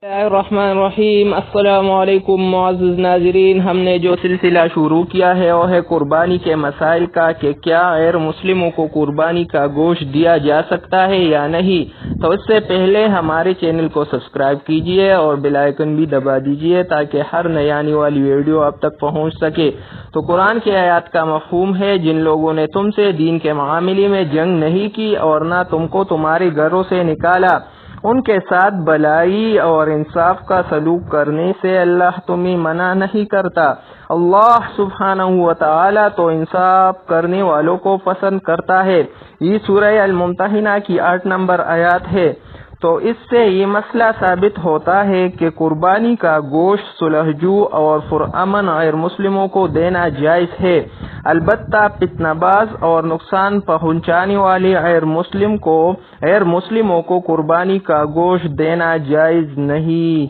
الرحمن الرحیم۔ السلام علیکم معزز ناظرین، ہم نے جو سلسلہ شروع کیا ہے وہ ہے قربانی کے مسائل کا کہ کیا غیر مسلموں کو قربانی کا گوشت دیا جا سکتا ہے یا نہیں۔ تو اس سے پہلے ہمارے چینل کو سبسکرائب کیجئے اور بیل آئیکن بھی دبا دیجئے تاکہ ہر نئی آنے والی ویڈیو آپ تک پہنچ سکے۔ تو قرآن کی آیات کا مفہوم ہے، جن لوگوں نے تم سے دین کے معاملے میں جنگ نہیں کی اور نہ تم کو تمہارے گھروں سے نکالا، ان کے ساتھ بھلائی اور انصاف کا سلوک کرنے سے اللہ تمہیں منع نہیں کرتا۔ اللہ سبحانہ و تعالی تو انصاف کرنے والوں کو پسند کرتا ہے۔ یہ سورہ الممتحنہ کی 8 نمبر آیات ہے۔ تو اس سے یہ مسئلہ ثابت ہوتا ہے کہ قربانی کا گوشت صلحجو اور پرامن غیر مسلموں کو دینا جائز ہے، البتہ فتنہ باز اور نقصان پہنچانے والے غیر مسلموں کو قربانی کا گوشت دینا جائز نہیں۔